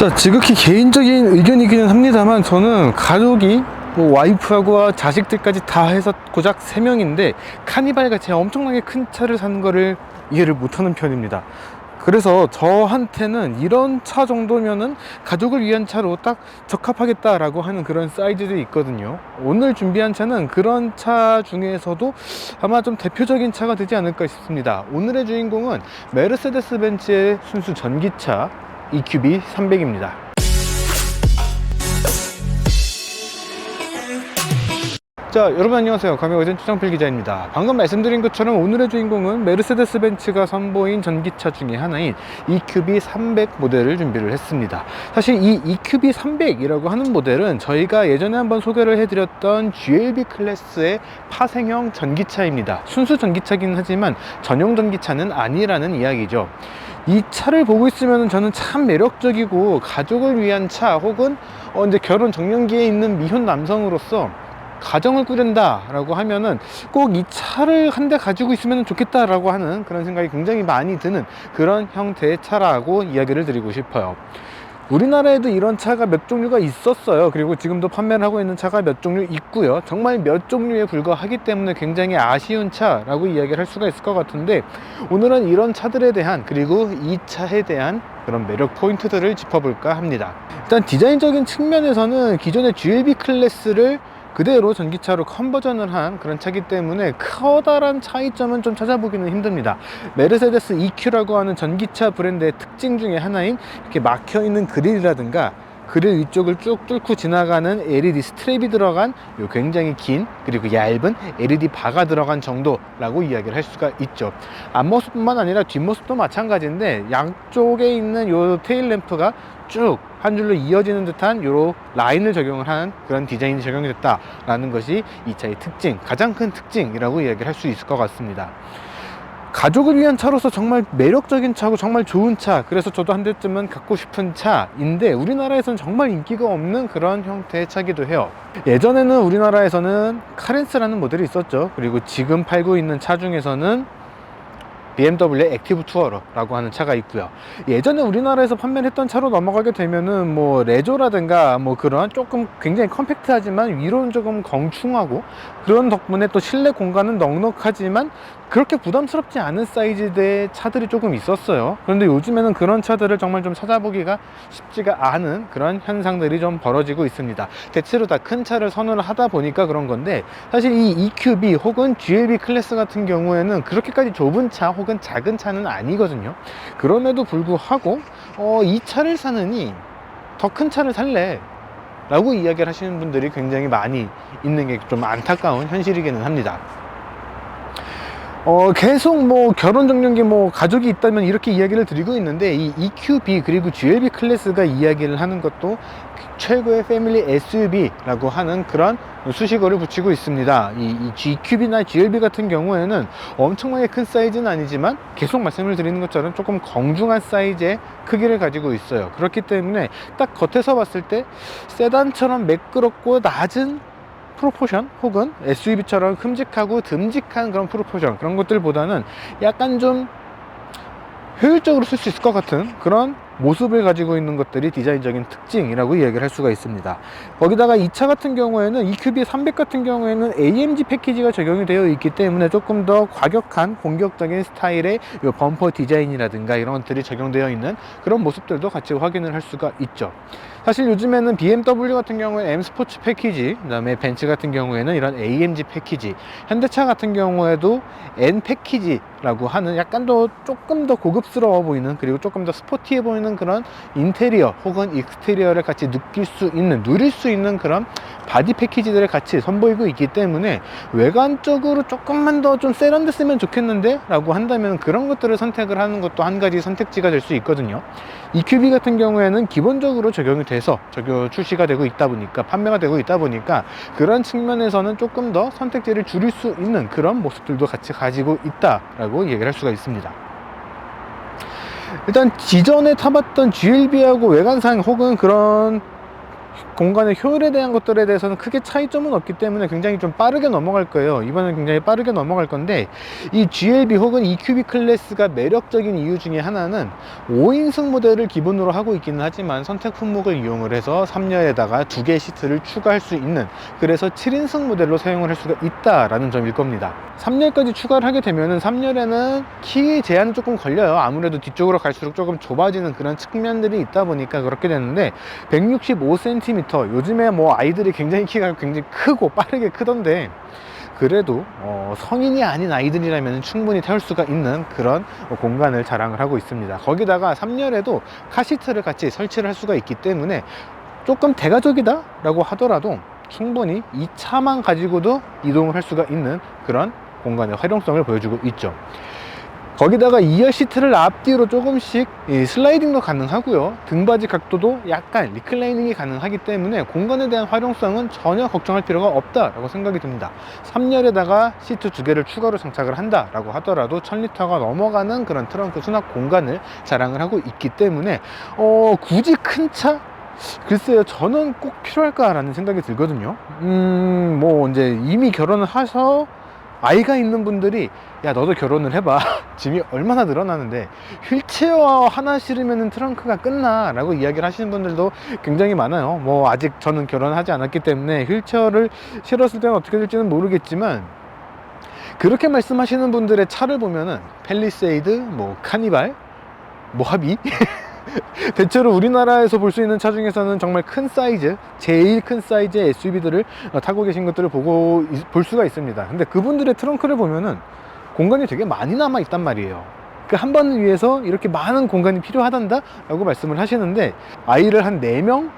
자, 지극히 개인적인 의견이기는 합니다만 저는 가족이 뭐 와이프하고 자식들까지 다 해서 고작 3명인데 카니발같이 엄청나게 큰 차를 사는 거를 이해를 못하는 편입니다. 그래서 저한테는 이런 차 정도면은 가족을 위한 차로 딱 적합하겠다라고 하는 그런 사이즈들이 있거든요. 오늘 준비한 차는 그런 차 중에서도 아마 좀 대표적인 차가 되지 않을까 싶습니다. 오늘의 주인공은 메르세데스 벤츠의 순수 전기차 EQB 300입니다. 자, 여러분 안녕하세요. 가명의전 추정필 기자입니다. 방금 말씀드린 것처럼 오늘의 주인공은 메르세데스 벤츠가 선보인 전기차 중에 하나인 EQB 300 모델을 준비를 했습니다. 사실 이 EQB 300이라고 하는 모델은 저희가 예전에 한번 소개를 해드렸던 GLB 클래스의 파생형 전기차입니다. 순수 전기차긴 하지만 전용 전기차는 아니라는 이야기죠. 이 차를 보고 있으면 저는 참 매력적이고 가족을 위한 차, 혹은 이제 결혼 정년기에 있는 미혼 남성으로서 가정을 꾸린다 라고 하면은 꼭 이 차를 한 대 가지고 있으면 좋겠다 라고 하는 그런 생각이 굉장히 많이 드는 그런 형태의 차라고 이야기를 드리고 싶어요. 우리나라에도 이런 차가 몇 종류가 있었어요. 그리고 지금도 판매를 하고 있는 차가 몇 종류 있고요. 정말 몇 종류에 불과하기 때문에 굉장히 아쉬운 차라고 이야기를 할 수가 있을 것 같은데, 오늘은 이런 차들에 대한, 그리고 이 차에 대한 그런 매력 포인트들을 짚어볼까 합니다. 일단 디자인적인 측면에서는 기존의 GLB 클래스를 그대로 전기차로 컨버전을 한 그런 차이기 때문에 커다란 차이점은 좀 찾아보기는 힘듭니다. 메르세데스 EQ라고 하는 전기차 브랜드의 특징 중에 하나인 이렇게 막혀있는 그릴이라든가 그릴 위쪽을 쭉 뚫고 지나가는 LED 스트랩이 들어간 요 굉장히 긴, 그리고 얇은 LED 바가 들어간 정도라고 이야기를 할 수가 있죠. 앞모습뿐만 아니라 뒷모습도 마찬가지인데, 양쪽에 있는 요 테일 램프가 쭉 한 줄로 이어지는 듯한 요 라인을 적용을 한 그런 디자인이 적용이 됐다라는 것이 이 차의 특징, 가장 큰 특징이라고 이야기를 할 수 있을 것 같습니다. 가족을 위한 차로서 정말 매력적인 차고 정말 좋은 차, 그래서 저도 한 대쯤은 갖고 싶은 차인데 우리나라에서는 정말 인기가 없는 그런 형태의 차기도 해요. 예전에는 우리나라에서는 카렌스라는 모델이 있었죠. 그리고 지금 팔고 있는 차 중에서는 BMW의 액티브 투어러라고 하는 차가 있고요. 예전에 우리나라에서 판매를 했던 차로 넘어가게 되면은 뭐 레조라든가 뭐 그런 조금 굉장히 컴팩트하지만 위로는 조금 건충하고, 그런 덕분에 또 실내 공간은 넉넉하지만 그렇게 부담스럽지 않은 사이즈의 차들이 조금 있었어요. 그런데 요즘에는 그런 차들을 정말 좀 찾아보기가 쉽지가 않은 그런 현상들이 좀 벌어지고 있습니다. 대체로 다 큰 차를 선호를 하다 보니까 그런 건데, 사실 이 EQB 혹은 GLB 클래스 같은 경우에는 그렇게까지 좁은 차 혹은 작은 차는 아니거든요. 그럼에도 불구하고 이 차를 사느니 더 큰 차를 살래 라고 이야기를 하시는 분들이 굉장히 많이 있는 게 좀 안타까운 현실이기는 합니다. 계속 뭐 결혼 정년기 뭐 가족이 있다면 이렇게 이야기를 드리고 있는데, 이 EQB 그리고 GLB 클래스가 이야기를 하는 것도 최고의 패밀리 SUV라고 하는 그런 수식어를 붙이고 있습니다. 이 EQB나 GLB 같은 경우에는 엄청나게 큰 사이즈는 아니지만 계속 말씀을 드리는 것처럼 조금 정중한 사이즈의 크기를 가지고 있어요. 그렇기 때문에 딱 겉에서 봤을 때 세단처럼 매끄럽고 낮은 프로포션, 혹은 SUV처럼 큼직하고 듬직한 그런 프로포션, 그런 것들보다는 약간 좀 효율적으로 쓸 수 있을 것 같은 그런 모습을 가지고 있는 것들이 디자인적인 특징이라고 이야기를 할 수가 있습니다. 거기다가 이 차 같은 경우에는 EQB 300 같은 경우에는 AMG 패키지가 적용이 되어 있기 때문에 조금 더 과격한 공격적인 스타일의 요 범퍼 디자인이라든가 이런 것들이 적용되어 있는 그런 모습들도 같이 확인을 할 수가 있죠. 사실 요즘에는 BMW 같은 경우에 M 스포츠 패키지, 그 다음에 벤츠 같은 경우에는 이런 AMG 패키지, 현대차 같은 경우에도 N 패키지라고 하는 약간 더 조금 더 고급스러워 보이는, 그리고 조금 더 스포티해 보이는 그런 인테리어 혹은 익스테리어를 같이 누릴 수 있는 그런 바디 패키지들을 같이 선보이고 있기 때문에 외관적으로 조금만 더 좀 세련됐으면 좋겠는데 라고 한다면 그런 것들을 선택을 하는 것도 한 가지 선택지가 될 수 있거든요. EQB 같은 경우에는 기본적으로 적용이 돼서 출시가 되고 있다 보니까, 판매가 되고 있다 보니까 그런 측면에서는 조금 더 선택지를 줄일 수 있는 그런 모습들도 같이 가지고 있다라고 얘기를 할 수가 있습니다. 일단 기존에 타봤던 GLB하고 외관상 혹은 그런 공간의 효율에 대한 것들에 대해서는 크게 차이점은 없기 때문에 굉장히 좀 빠르게 넘어갈 거예요. 이번엔 굉장히 빠르게 넘어갈 건데, 이 GLB 혹은 EQB 클래스가 매력적인 이유 중에 하나는 5인승 모델을 기본으로 하고 있기는 하지만 선택 품목을 이용을 해서 3열에다가 2개 시트를 추가할 수 있는, 그래서 7인승 모델로 사용을 할 수가 있다라는 점일 겁니다. 3열까지 추가를 하게 되면은 3열에는 키 제한이 조금 걸려요. 아무래도 뒤쪽으로 갈수록 조금 좁아지는 그런 측면들이 있다 보니까 그렇게 되는데, 165cm, 요즘에 뭐 아이들이 굉장히 키가 굉장히 크고 빠르게 크던데, 그래도 성인이 아닌 아이들이라면 충분히 태울 수가 있는 그런 공간을 자랑을 하고 있습니다. 거기다가 3열에도 카시트를 같이 설치를 할 수가 있기 때문에 조금 대가족이다 라고 하더라도 충분히 이 차만 가지고도 이동을 할 수가 있는 그런 공간의 활용성을 보여주고 있죠. 거기다가 2열 시트를 앞뒤로 조금씩 슬라이딩도 가능하고요, 등받이 각도도 약간 리클라이닝이 가능하기 때문에 공간에 대한 활용성은 전혀 걱정할 필요가 없다라고 생각이 듭니다. 3열에다가 시트 2개를 추가로 장착을 한다라고 하더라도 1000리터가 넘어가는 그런 트렁크 수납 공간을 자랑을 하고 있기 때문에 굳이 큰 차? 글쎄요, 저는 꼭 필요할까 라는 생각이 들거든요. 뭐 이제 이미 결혼을 해서 아이가 있는 분들이, 야 너도 결혼을 해봐, 짐이 얼마나 늘어나는데 휠체어 하나 실으면 트렁크가 끝나 라고 이야기를 하시는 분들도 굉장히 많아요. 뭐 아직 저는 결혼하지 않았기 때문에 휠체어를 실었을 때는 어떻게 될지는 모르겠지만, 그렇게 말씀하시는 분들의 차를 보면은 팰리세이드, 뭐 카니발, 모하비 대체로 우리나라에서 볼 수 있는 차 중에서는 정말 큰 사이즈, 제일 큰 사이즈의 SUV들을 타고 계신 것들을 볼 수가 있습니다. 근데 그분들의 트렁크를 보면은 공간이 되게 많이 남아 있단 말이에요. 그 한 번을 위해서 이렇게 많은 공간이 필요하단다 라고 말씀을 하시는데, 아이를 한 4명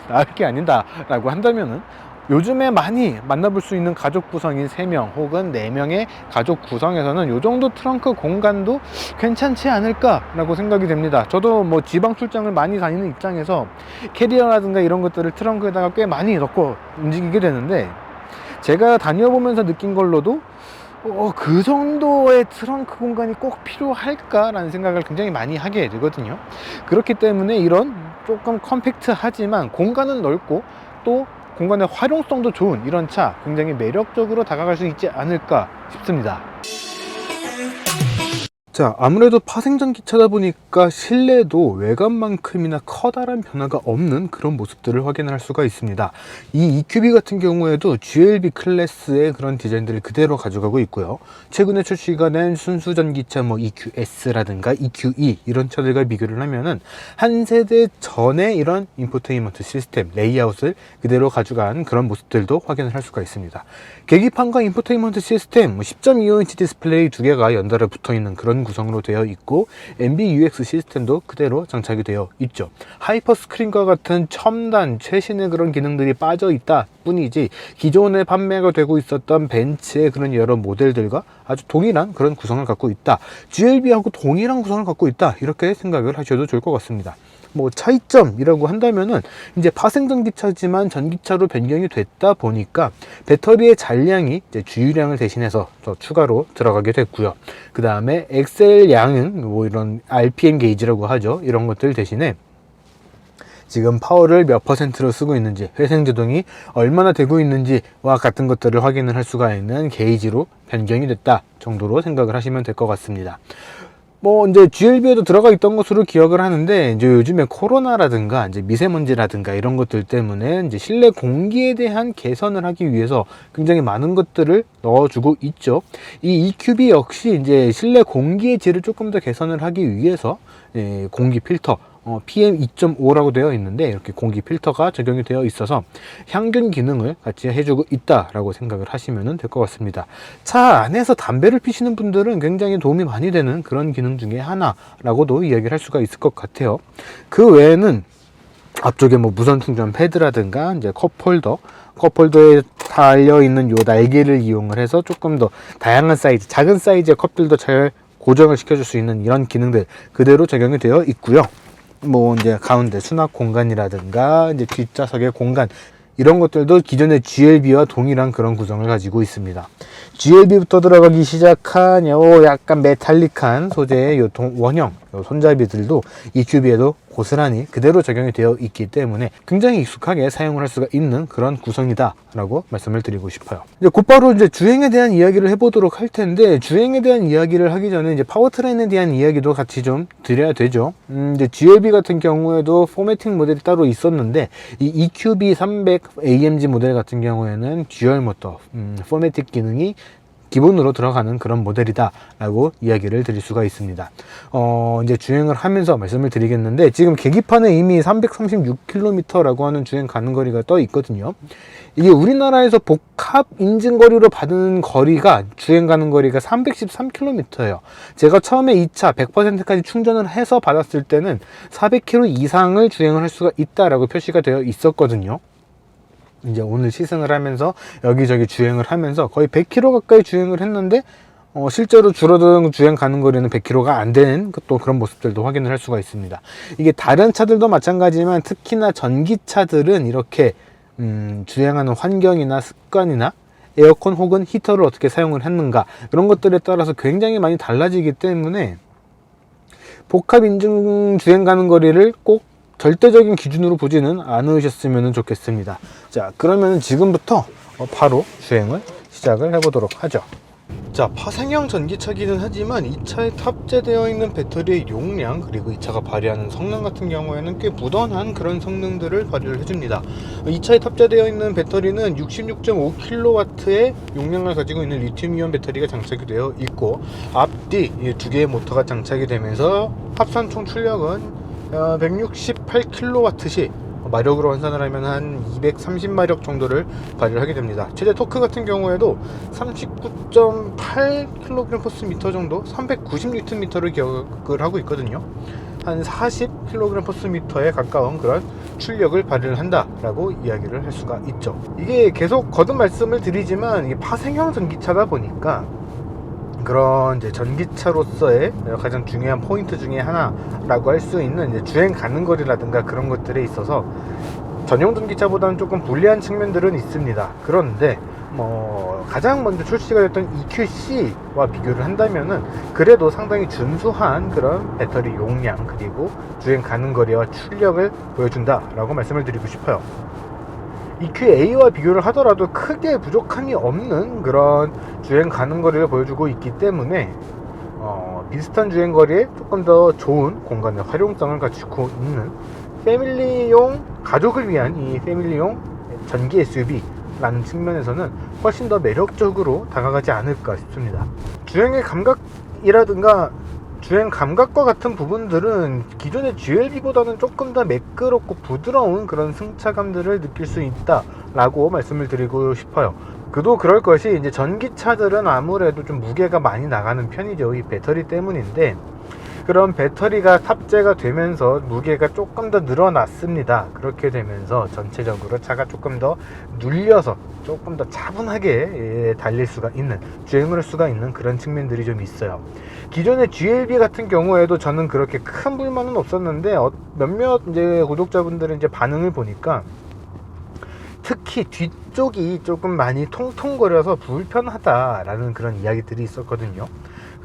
낳을 게 아니다 라고 한다면은 요즘에 많이 만나볼 수 있는 가족 구성인 3명 혹은 4명의 가족 구성에서는 이 정도 트렁크 공간도 괜찮지 않을까 라고 생각이 됩니다. 저도 뭐 지방 출장을 많이 다니는 입장에서 캐리어라든가 이런 것들을 트렁크에다가 꽤 많이 넣고 움직이게 되는데, 제가 다녀보면서 느낀 걸로도 그 정도의 트렁크 공간이 꼭 필요할까 라는 생각을 굉장히 많이 하게 되거든요. 그렇기 때문에 이런 조금 컴팩트하지만 공간은 넓고 또 공간의 활용성도 좋은 이런 차, 굉장히 매력적으로 다가갈 수 있지 않을까 싶습니다. 자, 아무래도 파생전기차다 보니까 실내도 외관만큼이나 커다란 변화가 없는 그런 모습들을 확인할 수가 있습니다. 이 EQB 같은 경우에도 GLB 클래스의 그런 디자인들을 그대로 가져가고 있고요. 최근에 출시가 된 순수 전기차 뭐 EQS라든가 EQE 이런 차들과 비교를 하면은 한 세대 전에 이런 인포테인먼트 시스템 레이아웃을 그대로 가져간 그런 모습들도 확인을 할 수가 있습니다. 계기판과 인포테인먼트 시스템 10.25인치 디스플레이 2개가 연달아 붙어 있는 그런 구성으로 되어 있고, MBUX 시스템도 그대로 장착이 되어 있죠. 하이퍼 스크린과 같은 첨단 최신의 그런 기능들이 빠져 있다 뿐이지, 기존에 판매가 되고 있었던 벤츠의 그런 여러 모델들과 아주 동일한 그런 구성을 갖고 있다, GLB하고 동일한 구성을 갖고 있다, 이렇게 생각을 하셔도 좋을 것 같습니다. 뭐 차이점이라고 한다면은 이제 파생전기차지만 전기차로 변경이 됐다 보니까 배터리의 잔량이 이제 주유량을 대신해서 더 추가로 들어가게 됐고요. 그 다음에 엑셀 양은 뭐 이런 RPM 게이지라고 하죠. 이런 것들 대신에 지금 파워를 몇 %로 쓰고 있는지, 회생제동이 얼마나 되고 있는지와 같은 것들을 확인을 할 수가 있는 게이지로 변경이 됐다 정도로 생각을 하시면 될 것 같습니다. 뭐 이제 GLB에도 들어가 있던 것으로 기억을 하는데, 이제 요즘에 코로나라든가 이제 미세먼지라든가 이런 것들 때문에 이제 실내 공기에 대한 개선을 하기 위해서 굉장히 많은 것들을 넣어주고 있죠. 이 EQB 역시 이제 실내 공기의 질을 조금 더 개선을 하기 위해서 공기 필터 PM2.5라고 되어 있는데, 이렇게 공기 필터가 적용이 되어 있어서 향균 기능을 같이 해주고 있다라고 생각을 하시면 될 것 같습니다. 차 안에서 담배를 피시는 분들은 굉장히 도움이 많이 되는 그런 기능 중에 하나라고도 이야기를 할 수가 있을 것 같아요. 그 외에는 앞쪽에 뭐 무선 충전 패드라든가 이제 컵홀더에 달려있는 요 날개를 이용을 해서 조금 더 다양한 사이즈, 작은 사이즈의 컵들도 잘 고정을 시켜줄 수 있는 이런 기능들 그대로 적용이 되어 있고요. 뭐 이제 가운데 수납 공간이라든가 이제 뒷좌석의 공간, 이런 것들도 기존의 GLB와 동일한 그런 구성을 가지고 있습니다. GLB부터 들어가기 시작한 요 약간 메탈릭한 소재의 요 원형 손잡이들도 EQB에도 고스란히 그대로 적용이 되어 있기 때문에 굉장히 익숙하게 사용을 할 수가 있는 그런 구성이다 라고 말씀을 드리고 싶어요. 이제 곧바로 이제 주행에 대한 이야기를 해보도록 할 텐데, 주행에 대한 이야기를 하기 전에 이제 파워트레인에 대한 이야기도 같이 좀 드려야 되죠. 이제 GLB 같은 경우에도 포매팅 모델이 따로 있었는데, 이 EQB 300 AMG 모델 같은 경우에는 듀얼 모터 포매팅 기능이 기본으로 들어가는 그런 모델이다 라고 이야기를 드릴 수가 있습니다. 이제 주행을 하면서 말씀을 드리겠는데, 지금 계기판에 이미 336km라고 하는 주행 가는 거리가 떠 있거든요. 이게 우리나라에서 복합 인증거리로 받은 거리가, 주행 가는 거리가 313km예요. 제가 처음에 2차 100%까지 충전을 해서 받았을 때는 400km 이상을 주행을 할 수가 있다라고 표시가 되어 있었거든요. 이제 오늘 시승을 하면서 여기저기 주행을 하면서 거의 100km 가까이 주행을 했는데, 실제로 줄어든 주행 가는 거리는 100km가 안 되는 또 그런 모습들도 확인을 할 수가 있습니다. 이게 다른 차들도 마찬가지지만 특히나 전기차들은 이렇게 주행하는 환경이나 습관이나 에어컨 혹은 히터를 어떻게 사용을 했는가, 그런 것들에 따라서 굉장히 많이 달라지기 때문에 복합 인증 주행 가는 거리를 꼭 절대적인 기준으로 보지는 않으셨으면 좋겠습니다. 자, 그러면 지금부터 바로 주행을 시작을 해보도록 하죠. 자, 파생형 전기차기는 하지만 이 차에 탑재되어 있는 배터리의 용량, 그리고 이 차가 발휘하는 성능 같은 경우에는 꽤 무던한 그런 성능들을 발휘를 해줍니다. 이 차에 탑재되어 있는 배터리는 66.5kW의 용량을 가지고 있는 리튬이온 배터리가 장착이 되어 있고, 앞뒤 두 개의 모터가 장착이 되면서 합산 총 출력은 168kW시 마력으로換算을 하면 한 230마력 정도를 발휘를 하게 됩니다. 최대 토크 같은 경우에도 39.8kgm 정도, 390Nm를 기억을 하고 있거든요. 한 40kgm에 가까운 그런 출력을 발휘를 한다라고 이야기를 할 수가 있죠. 이게 계속 거듭 말씀을 드리지만, 이게 파생형 전기차다 보니까 그런 이제 전기차로서의 가장 중요한 포인트 중에 하나라고 할 수 있는 이제 주행 가는 거리라든가 그런 것들에 있어서 전용 전기차보다는 조금 불리한 측면들은 있습니다. 그런데 가장 먼저 출시가 됐던 EQC와 비교를 한다면은 그래도 상당히 준수한 그런 배터리 용량, 그리고 주행 가는 거리와 출력을 보여준다라고 말씀을 드리고 싶어요. EQA와 비교를 하더라도 크게 부족함이 없는 그런 주행 가는 거리를 보여주고 있기 때문에 비슷한 주행 거리에 조금 더 좋은 공간의 활용성을 갖추고 있는 패밀리용, 가족을 위한 이 패밀리용 전기 SUV라는 측면에서는 훨씬 더 매력적으로 다가가지 않을까 싶습니다. 주행의 감각이라든가 주행 감각과 같은 부분들은 기존의 GLB보다는 조금 더 매끄럽고 부드러운 그런 승차감들을 느낄 수 있다 라고 말씀을 드리고 싶어요. 그도 그럴 것이, 이제 전기차들은 아무래도 좀 무게가 많이 나가는 편이죠. 이 배터리 때문인데, 그런 배터리가 탑재가 되면서 무게가 조금 더 늘어났습니다. 그렇게 되면서 전체적으로 차가 조금 더 눌려서 조금 더 차분하게 달릴 수가 있는, 주행을 할 수가 있는 그런 측면들이 좀 있어요. 기존의 GLB 같은 경우에도 저는 그렇게 큰 불만은 없었는데, 몇몇 이제 구독자분들은 이제 반응을 보니까 특히 뒤쪽이 조금 많이 통통거려서 불편하다라는 그런 이야기들이 있었거든요.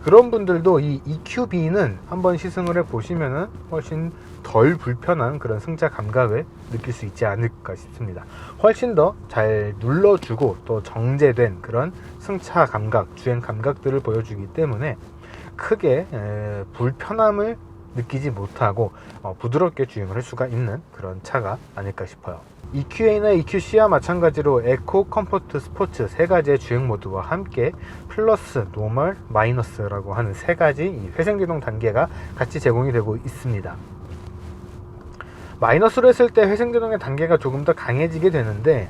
그런 분들도 이 EQB는 한번 시승을 해 보시면은 훨씬 덜 불편한 그런 승차 감각을 느낄 수 있지 않을까 싶습니다. 훨씬 더 잘 눌러주고 또 정제된 그런 승차 감각, 주행 감각들을 보여주기 때문에 크게 불편함을 느끼지 못하고 부드럽게 주행을 할 수가 있는 그런 차가 아닐까 싶어요. EQA나 EQC와 마찬가지로 에코, 컴포트, 스포츠 세 가지의 주행 모드와 함께 플러스, 노멀, 마이너스라고 하는 세 가지 이 회생제동 단계가 같이 제공이 되고 있습니다. 마이너스로 했을 때 회생제동의 단계가 조금 더 강해지게 되는데,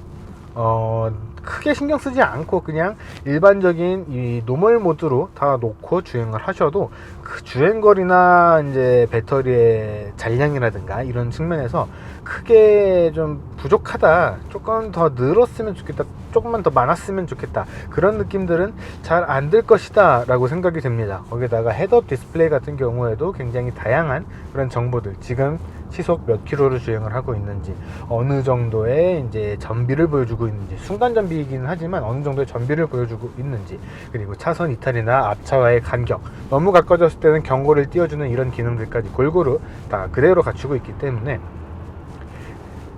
크게 신경 쓰지 않고 그냥 일반적인 이 노멀 모드로 다 놓고 주행을 하셔도 그 주행거리나 이제 배터리의 잔량이라든가 이런 측면에서 크게 좀 부족하다, 조금 더 늘었으면 좋겠다, 조금만 더 많았으면 좋겠다, 그런 느낌들은 잘 안 들 것이다 라고 생각이 됩니다. 거기다가 헤드업 디스플레이 같은 경우에도 굉장히 다양한 그런 정보들, 지금 시속 몇 킬로를 주행을 하고 있는지, 어느 정도의 이제 전비를 보여주고 있는지, 순간 전비이기는 하지만 어느 정도의 전비를 보여주고 있는지, 그리고 차선 이탈이나 앞차와의 간격, 너무 가까워졌을 때는 경고를 띄워주는 이런 기능들까지 골고루 다 그대로 갖추고 있기 때문에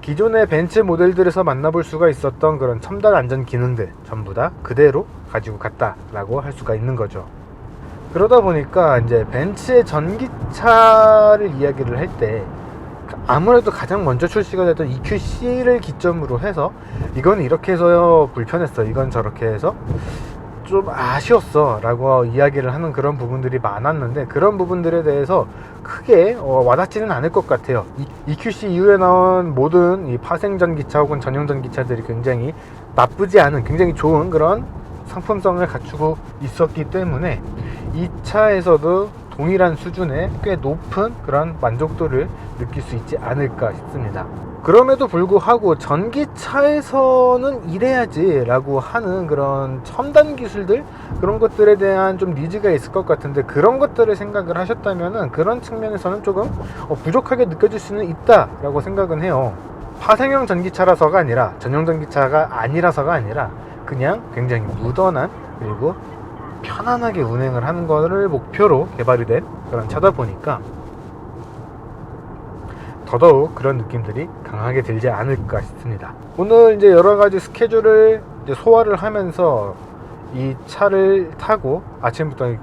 기존의 벤츠 모델들에서 만나볼 수가 있었던 그런 첨단 안전 기능들 전부 다 그대로 가지고 갔다라고 할 수가 있는 거죠. 그러다 보니까 이제 벤츠의 전기차를 이야기를 할 때 아무래도 가장 먼저 출시가 됐던 EQC를 기점으로 해서 이건 이렇게 해서 불편했어, 이건 저렇게 해서 좀 아쉬웠어 라고 이야기를 하는 그런 부분들이 많았는데, 그런 부분들에 대해서 크게 와닿지는 않을 것 같아요. EQC 이후에 나온 모든 이 파생 전기차 혹은 전용 전기차들이 굉장히 나쁘지 않은, 굉장히 좋은 그런 상품성을 갖추고 있었기 때문에 이 차에서도 동일한 수준의 꽤 높은 그런 만족도를 느낄 수 있지 않을까 싶습니다. 그럼에도 불구하고 전기차에서는 이래야지 라고 하는 그런 첨단 기술들, 그런 것들에 대한 좀 니즈가 있을 것 같은데, 그런 것들을 생각을 하셨다면 그런 측면에서는 조금 부족하게 느껴질 수는 있다 라고 생각은 해요. 파생형 전기차라서가 아니라, 전용 전기차가 아니라서가 아니라 그냥 굉장히 무던한, 그리고 편안하게 운행을 하는 것을 목표로 개발이 된 그런 차다 보니까 더더욱 그런 느낌들이 강하게 들지 않을까 싶습니다. 오늘 이제 여러 가지 스케줄을 이제 소화를 하면서 이 차를 타고 아침부터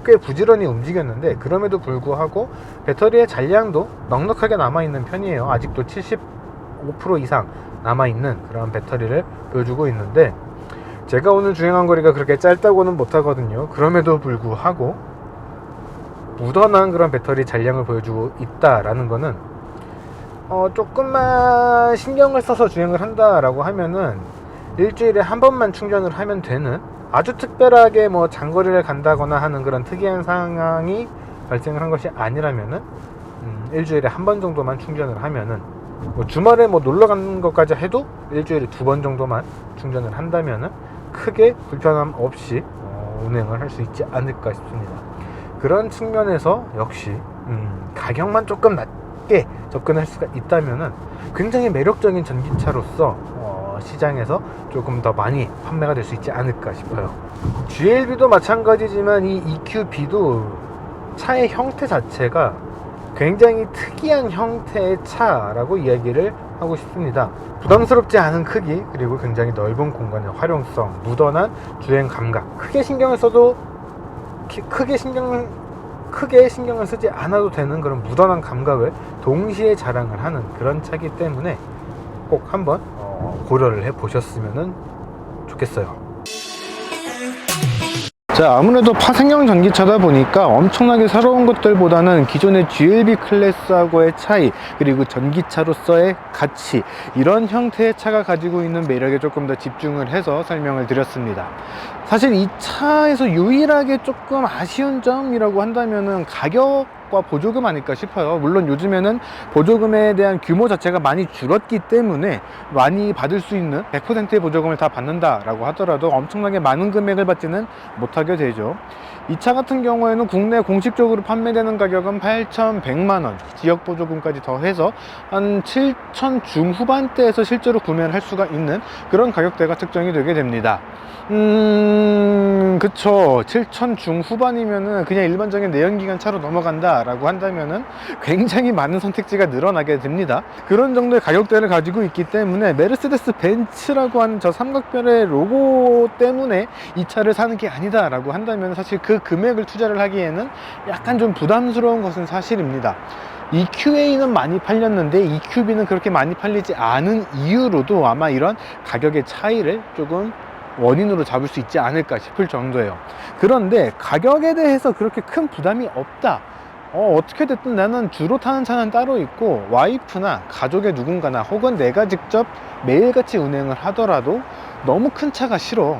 꽤 부지런히 움직였는데, 그럼에도 불구하고 배터리의 잔량도 넉넉하게 남아있는 편이에요. 아직도 75% 이상 남아있는 그런 배터리를 보여주고 있는데, 제가 오늘 주행한 거리가 그렇게 짧다고는 못하거든요. 그럼에도 불구하고 무던한 그런 배터리 잔량을 보여주고 있다라는 거는 조금만 신경을 써서 주행을 한다라고 하면은 일주일에 한 번만 충전을 하면 되는, 아주 특별하게 뭐 장거리를 간다거나 하는 그런 특이한 상황이 발생을 한 것이 아니라면은 일주일에 한 번 정도만 충전을 하면은, 뭐 주말에 뭐 놀러 가는 것까지 해도 일주일에 2번 정도만 충전을 한다면은 크게 불편함 없이 운행을 할 수 있지 않을까 싶습니다. 그런 측면에서 역시 가격만 조금 낮게 접근할 수가 있다면은 굉장히 매력적인 전기차로서 시장에서 조금 더 많이 판매가 될 수 있지 않을까 싶어요. GLB도 마찬가지지만 이 EQB도 차의 형태 자체가 굉장히 특이한 형태의 차라고 이야기를 하고 싶습니다. 부담스럽지 않은 크기, 그리고 굉장히 넓은 공간의 활용성, 무던한 주행 감각, 크게 신경을 쓰지 않아도 되는 그런 무던한 감각을 동시에 자랑을 하는 그런 차이기 때문에 꼭 한번 고려를 해 보셨으면 좋겠어요. 자, 아무래도 파생형 전기차다 보니까 엄청나게 새로운 것들보다는 기존의 GLB 클래스하고의 차이, 그리고 전기차로서의 가치, 이런 형태의 차가 가지고 있는 매력에 조금 더 집중을 해서 설명을 드렸습니다. 사실 이 차에서 유일하게 조금 아쉬운 점이라고 한다면은 가격과 보조금 아닐까 싶어요. 물론 요즘에는 보조금에 대한 규모 자체가 많이 줄었기 때문에 많이 받을 수 있는 100%의 보조금을 다 받는다라고 하더라도 엄청나게 많은 금액을 받지는 못하게 되죠. 이 차 같은 경우에는 국내 공식적으로 판매되는 가격은 8,100만원, 지역 보조금까지 더해서 한 7,000 중후반대에서 실제로 구매를 할 수가 있는 그런 가격대가 측정이 되게 됩니다. 그쵸. 7,000 중후반이면은 그냥 일반적인 내연기관 차로 넘어간다 라고 한다면은 굉장히 많은 선택지가 늘어나게 됩니다. 그런 정도의 가격대를 가지고 있기 때문에 메르세데스 벤츠라고 하는 저 삼각별의 로고 때문에 이 차를 사는 게 아니다 라고 한다면 사실 그 금액을 투자를 하기에는 약간 좀 부담스러운 것은 사실입니다. EQA는 많이 팔렸는데 EQB는 그렇게 많이 팔리지 않은 이유로도 아마 이런 가격의 차이를 조금 원인으로 잡을 수 있지 않을까 싶을 정도예요. 그런데 가격에 대해서 그렇게 큰 부담이 없다, 어떻게 됐든 나는 주로 타는 차는 따로 있고 와이프나 가족의 누군가나 혹은 내가 직접 매일같이 운행을 하더라도 너무 큰 차가 싫어,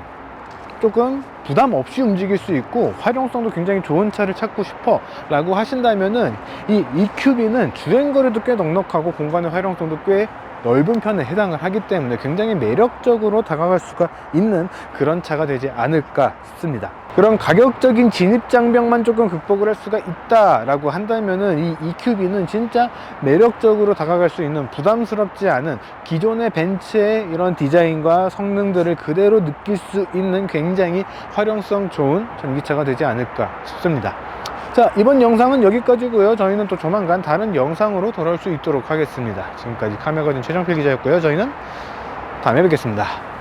조금 부담 없이 움직일 수 있고 활용성도 굉장히 좋은 차를 찾고 싶어 라고 하신다면은 이 EQB는 주행거리도 꽤 넉넉하고 공간의 활용성도 꽤 넓은 편에 해당을 하기 때문에 굉장히 매력적으로 다가갈 수가 있는 그런 차가 되지 않을까 싶습니다. 그런 가격적인 진입장벽만 조금 극복을 할 수가 있다라고 한다면은 이 EQB는 진짜 매력적으로 다가갈 수 있는 부담스럽지 않은 기존의 벤츠의 이런 디자인과 성능들을 그대로 느낄 수 있는 굉장히 활용성 좋은 전기차가 되지 않을까 싶습니다. 자, 이번 영상은 여기까지고요. 저희는 또 조만간 다른 영상으로 돌아올 수 있도록 하겠습니다. 지금까지 카메거진 최정필 기자였고요. 저희는 다음에 뵙겠습니다.